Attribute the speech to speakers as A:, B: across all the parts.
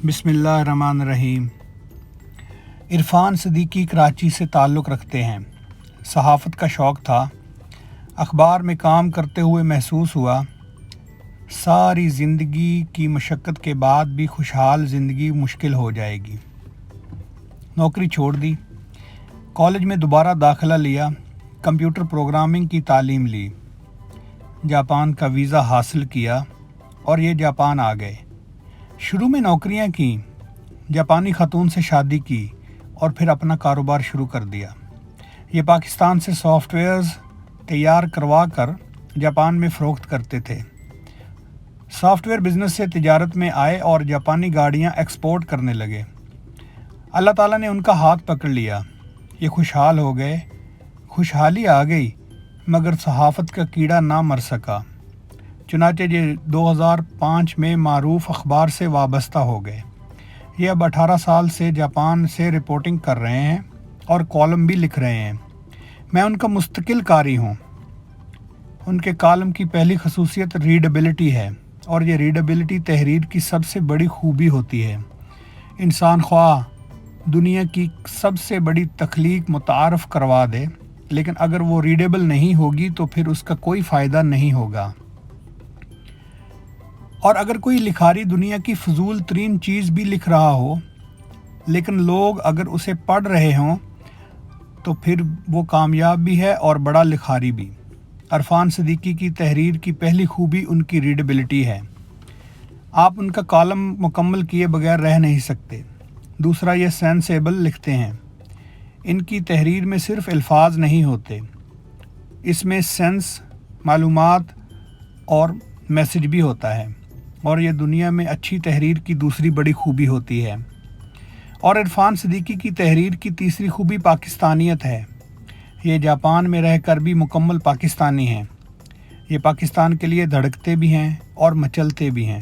A: بسم اللہ الرحمن الرحیم۔ عرفان صدیقی کراچی سے تعلق رکھتے ہیں۔ صحافت کا شوق تھا۔ اخبار میں کام کرتے ہوئے محسوس ہوا ساری زندگی کی مشقت کے بعد بھی خوشحال زندگی مشکل ہو جائے گی۔ نوکری چھوڑ دی، کالج میں دوبارہ داخلہ لیا، کمپیوٹر پروگرامنگ کی تعلیم لی، جاپان کا ویزا حاصل کیا اور یہ جاپان آ گئے۔ شروع میں نوکریاں کیں، جاپانی خاتون سے شادی کی اور پھر اپنا کاروبار شروع کر دیا۔ یہ پاکستان سے سافٹ ویئرز تیار کروا کر جاپان میں فروخت کرتے تھے۔ سافٹ ویئر بزنس سے تجارت میں آئے اور جاپانی گاڑیاں ایکسپورٹ کرنے لگے۔ اللہ تعالیٰ نے ان کا ہاتھ پکڑ لیا، یہ خوشحال ہو گئے۔ خوشحالی آ گئی مگر صحافت کا کیڑا نہ مر سکا، چنانچہ یہ 2005 میں معروف اخبار سے وابستہ ہو گئے۔ یہ اب 18 سال سے جاپان سے رپورٹنگ کر رہے ہیں اور کالم بھی لکھ رہے ہیں۔ میں ان کا مستقل قاری ہوں۔ ان کے کالم کی پہلی خصوصیت ریڈیبلٹی ہے، اور یہ ریڈیبلٹی تحریر کی سب سے بڑی خوبی ہوتی ہے۔ انسان خواہ دنیا کی سب سے بڑی تخلیق متعارف کروا دے، لیکن اگر وہ ریڈیبل نہیں ہوگی تو پھر اس کا کوئی فائدہ نہیں ہوگا۔ اور اگر کوئی لکھاری دنیا کی فضول ترین چیز بھی لکھ رہا ہو لیکن لوگ اگر اسے پڑھ رہے ہوں تو پھر وہ کامیاب بھی ہے اور بڑا لکھاری بھی۔ عرفان صدیقی کی تحریر کی پہلی خوبی ان کی ریڈیبلٹی ہے۔ آپ ان کا کالم مکمل کیے بغیر رہ نہیں سکتے۔ دوسرا، یہ سینسیبل لکھتے ہیں۔ ان کی تحریر میں صرف الفاظ نہیں ہوتے، اس میں سینس، معلومات اور میسج بھی ہوتا ہے، اور یہ دنیا میں اچھی تحریر کی دوسری بڑی خوبی ہوتی ہے۔ اور عرفان صدیقی کی تحریر کی تیسری خوبی پاکستانیت ہے۔ یہ جاپان میں رہ کر بھی مکمل پاکستانی ہیں۔ یہ پاکستان کے لیے دھڑکتے بھی ہیں اور مچلتے بھی ہیں،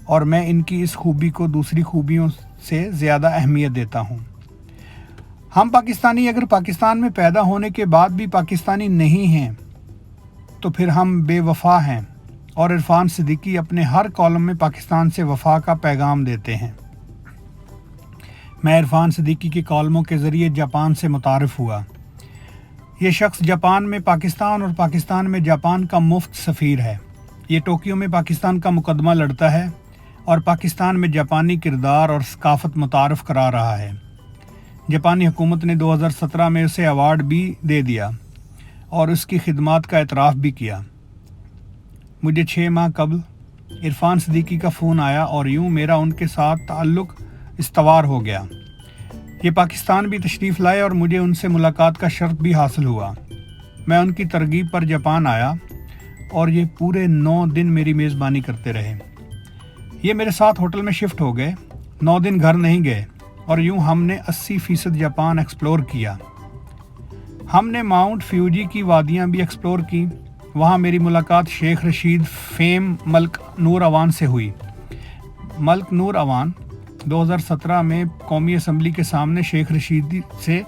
A: اور میں ان کی اس خوبی کو دوسری خوبیوں سے زیادہ اہمیت دیتا ہوں۔ ہم پاکستانی اگر پاکستان میں پیدا ہونے کے بعد بھی پاکستانی نہیں ہیں تو پھر ہم بے وفا ہیں، اور عرفان صدیقی اپنے ہر کالم میں پاکستان سے وفا کا پیغام دیتے ہیں۔ میں عرفان صدیقی کے کالموں کے ذریعے جاپان سے متعارف ہوا۔ یہ شخص جاپان میں پاکستان اور پاکستان میں جاپان کا مفت سفیر ہے۔ یہ ٹوکیو میں پاکستان کا مقدمہ لڑتا ہے اور پاکستان میں جاپانی کردار اور ثقافت متعارف کرا رہا ہے۔ جاپانی حکومت نے 2017 میں اسے ایوارڈ بھی دے دیا اور اس کی خدمات کا اعتراف بھی کیا۔ مجھے 6 ماہ قبل عرفان صدیقی کا فون آیا اور یوں میرا ان کے ساتھ تعلق استوار ہو گیا۔ یہ پاکستان بھی تشریف لائے اور مجھے ان سے ملاقات کا شرف بھی حاصل ہوا۔ میں ان کی ترغیب پر جاپان آیا اور یہ پورے 9 دن میری میزبانی کرتے رہے۔ یہ میرے ساتھ ہوٹل میں شفٹ ہو گئے، 9 دن گھر نہیں گئے، اور یوں ہم نے 80% جاپان ایکسپلور کیا۔ ہم نے ماؤنٹ فیوجی کی وادیاں بھی ایکسپلور کی۔ وہاں میری ملاقات شیخ رشید فیم ملک نور اوان سے ہوئی۔ ملک نور اوان 2017 میں قومی اسمبلی کے سامنے شیخ رشید سے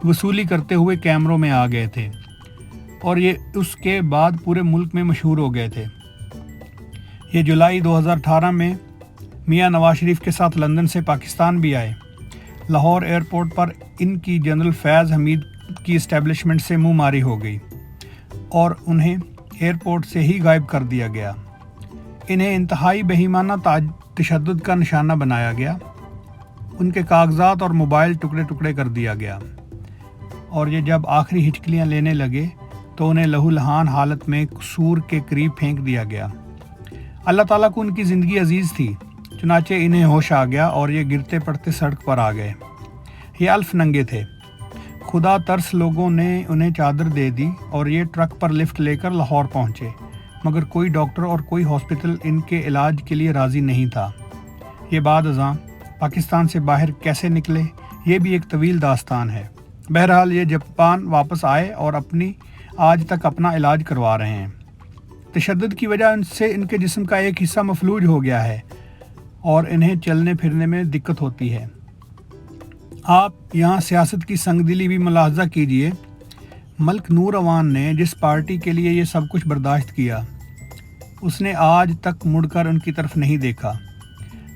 A: وصولی کرتے ہوئے کیمروں میں آ گئے تھے، اور یہ اس کے بعد پورے ملک میں مشہور ہو گئے تھے۔ یہ جولائی 2018 میں میاں نواز شریف کے ساتھ لندن سے پاکستان بھی آئے۔ لاہور ایئرپورٹ پر ان کی جنرل فیض حمید کی اسٹیبلشمنٹ سے منہ ماری ہو گئی اور انہیں ایئرپورٹ سے ہی غائب کر دیا گیا۔ انہیں انتہائی بہیمانہ تشدد کا نشانہ بنایا گیا۔ ان کے کاغذات اور موبائل ٹکڑے ٹکڑے کر دیا گیا، اور یہ جب آخری ہچکلیاں لینے لگے تو انہیں لہو لہان حالت میں سور کے قریب پھینک دیا گیا۔ اللہ تعالیٰ کو ان کی زندگی عزیز تھی، چنانچہ انہیں ہوش آ گیا اور یہ گرتے پڑتے سڑک پر آ گئے۔ یہ الف ننگے تھے۔ خدا ترس لوگوں نے انہیں چادر دے دی اور یہ ٹرک پر لفٹ لے کر لاہور پہنچے، مگر کوئی ڈاکٹر اور کوئی ہاسپٹل ان کے علاج کے لیے راضی نہیں تھا۔ یہ بعد ازاں پاکستان سے باہر کیسے نکلے، یہ بھی ایک طویل داستان ہے۔ بہرحال یہ جاپان واپس آئے اور آج تک اپنا علاج کروا رہے ہیں۔ تشدد کی وجہ سے ان کے جسم کا ایک حصہ مفلوج ہو گیا ہے اور انہیں چلنے پھرنے میں دقت ہوتی ہے۔ آپ یہاں سیاست کی سنگ دلی بھی ملاحظہ کیجئے۔ ملک نور اوان نے جس پارٹی کے لیے یہ سب کچھ برداشت کیا، اس نے آج تک مڑ کر ان کی طرف نہیں دیکھا۔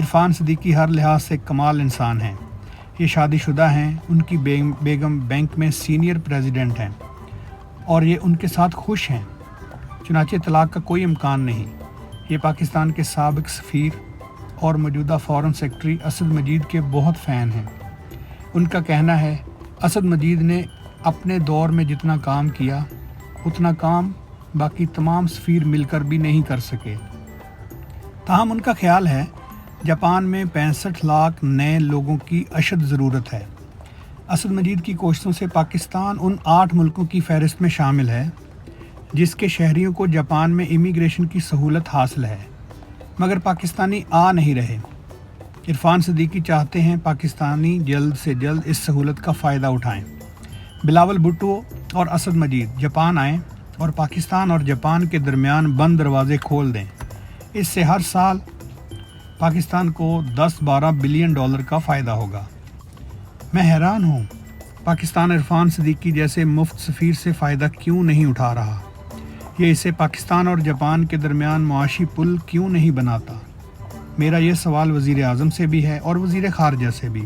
A: عرفان صدیقی ہر لحاظ سے کمال انسان ہیں۔ یہ شادی شدہ ہیں، ان کی بیگم بینک میں سینئر پریزیڈنٹ ہیں اور یہ ان کے ساتھ خوش ہیں، چنانچہ طلاق کا کوئی امکان نہیں۔ یہ پاکستان کے سابق سفیر اور موجودہ فارن سیکرٹری اسد مجید کے بہت فین ہیں۔ ان کا کہنا ہے اسد مجید نے اپنے دور میں جتنا کام کیا اتنا کام باقی تمام سفیر مل کر بھی نہیں کر سکے۔ تاہم ان کا خیال ہے جاپان میں 65 لاکھ نئے لوگوں کی اشد ضرورت ہے۔ اسد مجید کی کوششوں سے پاکستان ان 8 ملکوں کی فہرست میں شامل ہے جس کے شہریوں کو جاپان میں امیگریشن کی سہولت حاصل ہے، مگر پاکستانی آ نہیں رہے۔ عرفان صدیقی چاہتے ہیں پاکستانی جلد سے جلد اس سہولت کا فائدہ اٹھائیں۔ بلاول بھٹو اور اسد مجید جاپان آئیں اور پاکستان اور جاپان کے درمیان بند دروازے کھول دیں۔ اس سے ہر سال پاکستان کو 10-12 بلین ڈالر کا فائدہ ہوگا۔ میں حیران ہوں پاکستان عرفان صدیقی جیسے مفت سفیر سے فائدہ کیوں نہیں اٹھا رہا؟ یہ اسے پاکستان اور جاپان کے درمیان معاشی پل کیوں نہیں بناتا؟ میرا یہ سوال وزیر اعظم سے بھی ہے اور وزیر خارجہ سے بھی۔